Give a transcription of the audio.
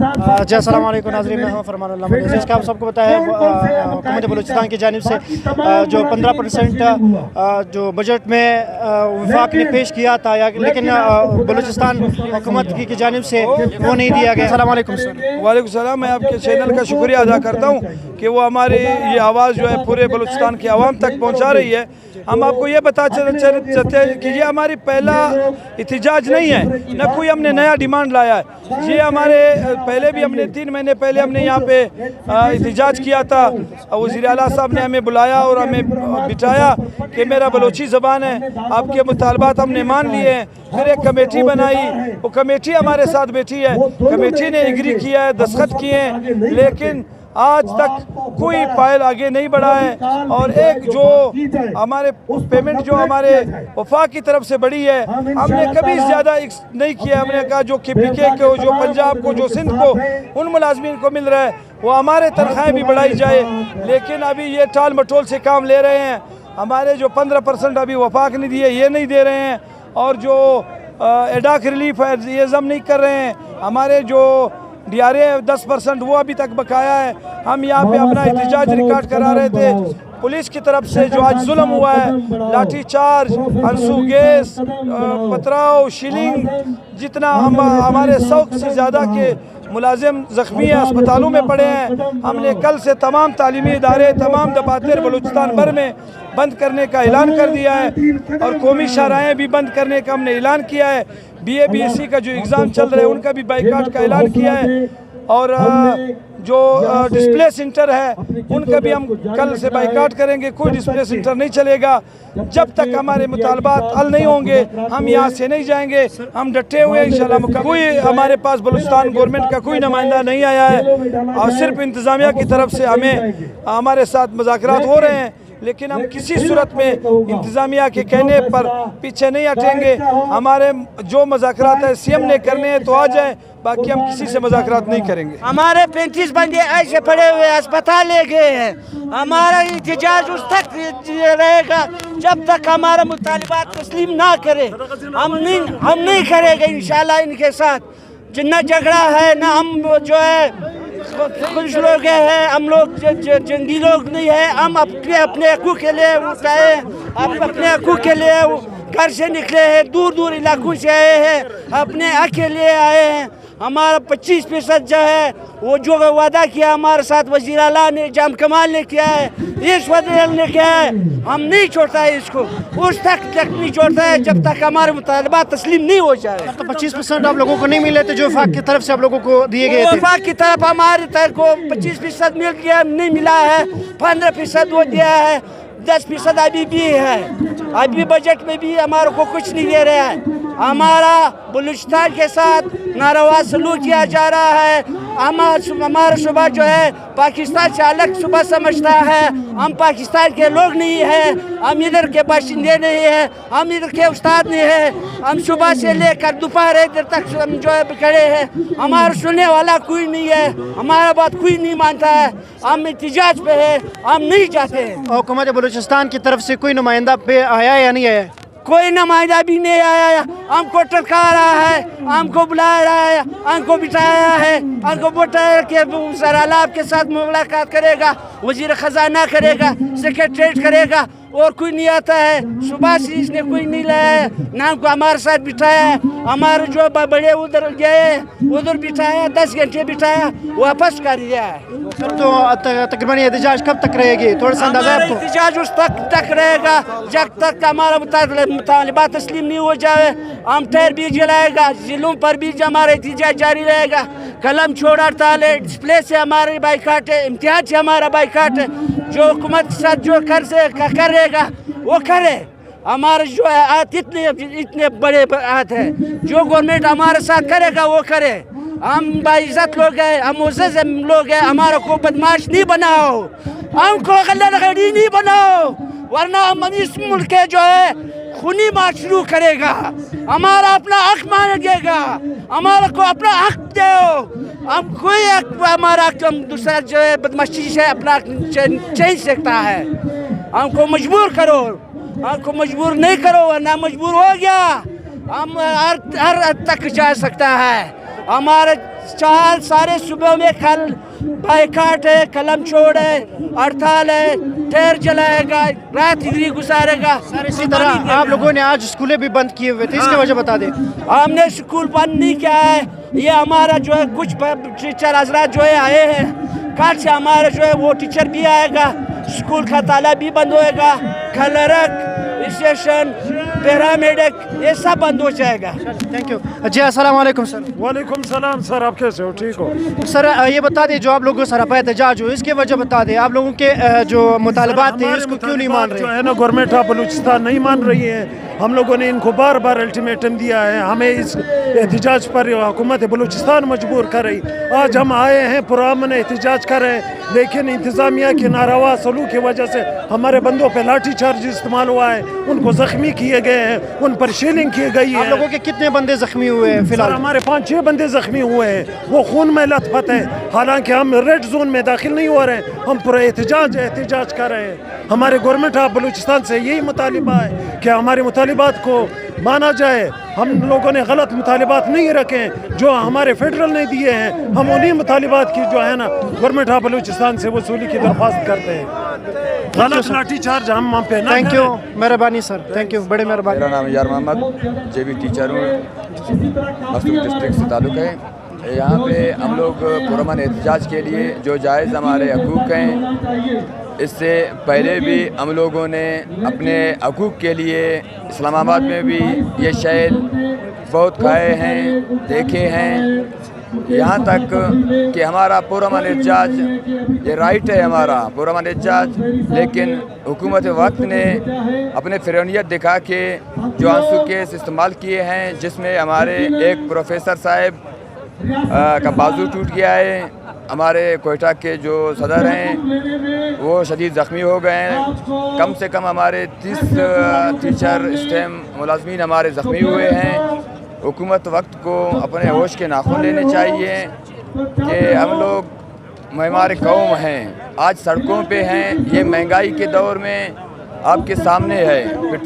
जी अस्सलाम वालेकुम नाज़रीन, मैं हूं फरमान अल्लाह मलिक। जिसका आप सबको पता है हुकूमत बलूचिस्तान की जानिब से जो 15% जो बजट में वफाक ने पेश किया था, लेकिन बलूचिस्तान हुकूमत की जानिब से वो नहीं दिया गया। अस्सलाम वालेकुम सर। वालेकुम सलाम। मैं आपके चैनल का शुक्रिया अदा करता हूँ कि वो हमारी ये आवाज़ जो है पूरे बलूचिस्तान की आवाम तक पहुँचा रही है। हम आपको ये बता चाहते हैं कि ये हमारी पहला एहतजाज नहीं है, न कोई हमने नया डिमांड लाया है। ये हमारे पहले भी हमने 3 महीने पहले हमने यहाँ पे एहतजाज किया था। वज़ीर आला साहब ने हमें बुलाया और हमें बिठाया कि मेरा बलोची ज़बान है, आपके मुतालबात हमने मान लिए हैं। फिर एक कमेटी बनाई, वो कमेटी हमारे साथ बैठी है, कमेटी ने एग्री किया है, दस्तखत किए हैं, लेकिन आज तक कोई फाइल आगे नहीं बढ़ा है। और एक जो हमारे पेमेंट जो हमारे वफाक की तरफ से बढ़ी है, हमने कभी ज़्यादा नहीं किया। हमने कहा जो KPK को, जो पंजाब को, जो सिंध को, उन मुलाजमीन को मिल रहा है वो हमारे तनख्वाहें भी बढ़ाई जाए। लेकिन अभी ये टाल मटोल से काम ले रहे हैं। हमारे जो 15% अभी वफाक नहीं दिए, ये नहीं दे रहे हैं। और जो एडाक रिलीफ है ये जम नहीं कर रहे हैं। हमारे जो DRA 10% वो अभी तक बकाया है। हम यहाँ पे अपना एहतजाज रिकॉर्ड करा रहे थे। पुलिस की तरफ से जो आज जुल्म हुआ है, लाठी चार्ज, आंसू गैस, पथराव, शिलिंग, जितना हमारे 100 से ज़्यादा के मुलाजिम ज़ख्मी हैं, अस्पतालों में पड़े हैं। हमने कल से तमाम तालीमी इदारे, तमाम दफातर बलूचिस्तान भर में बंद करने का ऐलान कर दिया है और कौमी शाहराहें भी बंद करने का हमने ऐलान किया है। BA BSc का जो एग्ज़ाम चल रहे हैं उनका भी बाइकाट का ऐलान किया है। और जो डिस्प्ले सेंटर है उनका भी हम कल से बाइकाट करेंगे। कोई डिस्प्ले सेंटर नहीं चलेगा जब तक हमारे मुतालबात हल नहीं होंगे। हम यहाँ से नहीं जाएंगे, हम डटे हुए हैं इंशाल्लाह। कोई हमारे पास बलूचिस्तान गवर्नमेंट का कोई नुमाइंदा नहीं आया है और सिर्फ इंतज़ामिया की तरफ से हमारे साथ मुज़ाकरात हो रहे हैं। लेकिन हम किसी सूरत में इंतज़ामिया के कहने पर पीछे नहीं हटेंगे। हमारे जो मुज़ाकरात है CM ने करने हैं तो आ जाए, बाकी हम किसी से मुज़ाकरात नहीं करेंगे। हमारे 35 बंदे ऐसे पड़े हुए अस्पताल ले गए हैं। हमारा एहतजाज उस तक रहेगा जब तक हमारा मुतालबात तस्लीम ना करे। हम नहीं करेंगे इंशाल्लाह इनके साथ। जितना झगड़ा है ना, हम जो है कुछ लोग हैं, हम लोग जंगी लोग नहीं है। हम अपने हकूक़ के लिए उठाए, अपने हकूक़ के लिए घर से निकले हैं, दूर दूर इलाकों से आए हैं, अपने हक के लिए आए हैं। हमारा 25% जो है वो जो वादा किया हमारे साथ वज़ीर आला ने, जाम कमाल ने किया है, इस वज़ीर ने किया है, हम नहीं छोड़ता है इसको, उस तक नहीं छोड़ता है जब तक हमारे मुतालबात तस्लीम नहीं हो जाए। तो 25% आप लोगों को नहीं मिले थे जो वफाक की तरफ से आप लोगों को दिए गए थे? वफाक की तरफ हमारी तरफ को 25% मिल गया, नहीं मिला है। 15% वो दिया है, 10% अभी भी है। अभी बजट में भी हमारे को कुछ नहीं दे रहा है। हमारा बलूचिस्तान के साथ नारवा सलूक किया जा रहा है। हमारा सूबा जो है पाकिस्तान से अलग सूबा समझता है। हम पाकिस्तान के लोग नहीं हैं, हम इधर के बाशिंदे नहीं हैं, हम इधर के उस्ताद नहीं हैं। हम सुबह से लेकर दोपहर देर तक हम जो है खड़े हैं। हमारा सुनने वाला कोई नहीं है, हमारा बात कोई नहीं मानता है। हम एहतजाज पे है, हम नहीं जाते हैं। हुकूमत बलूचिस्तान की तरफ से कोई नुमाइंदा पे आया या नहीं आया? कोई नुमाइंदा भी नहीं आया। हमको टटका रहा है, हमको बुला रहा है, हमको बिठाया है, हमको बताया कि वज़ीर आला आपके साथ मुलाकात करेगा, वज़ीर ख़जाना करेगा, सेक्रेटरीट करेगा, और कोई नहीं आता है। सुबह से इसने कोई नहीं लाया है, ना हमको हमारे साथ बिठाया है। हमारे जो बड़े उधर गए, उधर बिठाया, 10 घंटे बिठाया, वापस कर दिया है। तो तकरीबन एहतजाज कब तक रहेगी, थोड़ा सा अंदाजा है आपको? एहतजाज उस तक रहेगा जब तक हमारा मुतालबात तस्लीम नहीं हो जाए। हम ठहर भी जलाएगा, जिलों पर भी हमारा एहतजाज जारी रहेगा। कलम छोड़ हड़ताल है, डिस्प्ले से हमारी बाइकाट है, इम्तिहान से हमारा बाइकाट है। जो हुकूमत के साथ जो करेगा वो करे। हमारे जो है इतने बड़े हाथ है, जो गवर्नमेंट हमारे साथ करेगा वो करे। हम बाइज्जत लोग हैं, हम मुअज़्ज़ज़ लोग हैं। हमारा को बदमाश नहीं बनाओ, हमको गलत नहीं बनाओ, वरना हम इस मुल्क के जो है खूनी मार्च शुरू करेगा। हमारा अपना हक मांगेगा, हमारा को अपना हक दो। हम कोई हमारा हम दूसरा जो है बदमाशी से अपना छीन सकता है। हमको मजबूर करो, हमको मजबूर नहीं करो, वरना मजबूर हो गया हम हर हद तक जा सकता है। हमारे 4 सारे सुबह में कल बाइकाट है, कलम छोड़ है, हड़ताल है, ठहर जलाएगा, रात इधर गुजारेगा। सर इसी तरह आप लोगों ने आज स्कूलें भी बंद किए हुए थे, इसकी वजह बता दें। हमने स्कूल बंद नहीं किया है, ये हमारा जो है कुछ टीचर हजरात जो है आए हैं, कल से हमारा जो है वो टीचर भी आएगा, स्कूल का ताला भी बंद होएगा, क्लर्क, स्टेशन, पैरामेडिक ये सब बंद हो जाएगा। थैंक यू जी। अस्सलाम वालेकुम सर। वालेकुम सलाम सर, आप कैसे हो? ठीक हो सर ये बता दें जो आप लोगों सरापा एहतजाज हो इसकी वजह बता दें, आप लोगों के जो मुतालबात थे इसको क्यों नहीं मान जो रहे? है ना, गवर्नमेंट ऑफ बलूचिस्तान नहीं मान रही है। हम लोगों ने इनको बार बार अल्टीमेटम दिया है, हमें इस एहतजाज पर हुकूमत बलूचिस्तान मजबूर कर रही। आज हम आए हैं, पुरअमन एहतजाज कर रहे हैं, लेकिन इंतज़ामिया के नारवा सलूक की वजह से हमारे बंदों पर लाठी चार्ज इस्तेमाल हुआ है, उनको ज़ख्मी किए गए हैं, उन पर शेलिंग की गई आप है। लोगों के कितने बंदे जख्मी हुए हैं सर फिलहाल? हमारे 5-6 बंदे जख्मी हुए हैं, वो खून में लथपथ है। हालांकि हम रेड जोन में दाखिल नहीं हो रहे हैं, हम पूरा एहतजाज कर रहे हैं। हमारे गवर्नमेंट ऑफ बलूचिस्तान से यही मुतालिबा है कि हमारे मुतालिबात को माना जाए। हम लोगों ने गलत मुतालिबात नहीं रखे जो हमारे फेडरल ने दिए हैं, हम उन्हीं मुतालिबात की जो है ना गवर्नमेंट ऑफ बलूचिस्तान से वसूली की दरख्वास्त करते हैं। गलत लाठी चार्ज हम पे ना थैंक यू, मेहरबानी सर, थैंक यू, बड़े मेहरबानी। मेरा नाम यार मोहम्मद, जेबी टीचर हूँ, मस्तूर डिस्ट्रिक्ट से ताल्लुक़ है। यहाँ पे हम लोग पुरअमन एहतजाज के लिए जो जायज़ हमारे हकूक़ हैं, इससे पहले भी हम लोगों ने अपने हकूक़ के लिए इस्लामाबाद में भी ये शैल बहुत खाए हैं, देखे हैं। यहाँ तक कि हमारा पुरअमन एहतजाज ये राइट है, हमारा पुरअमन एहतजाज, लेकिन हुकूमत वक्त ने अपने फिरौनियत दिखा के जो आंसू केस इस्तेमाल किए हैं, जिसमें हमारे एक प्रोफेसर साहब का बाजू टूट गया है, हमारे कोयटा के जो सदर हैं वो शदीद ज़ख्मी हो गए हैं, कम से कम हमारे 30 टीचर स्टेम मुलाजमीन हमारे ज़ख्मी हुए हैं। हुकूमत वक्त को अपने होश के नाखून लेने चाहिए कि हम लोग हमारे कौम हैं, आज सड़कों पे हैं, ये महंगाई के दौर में आपके सामने है।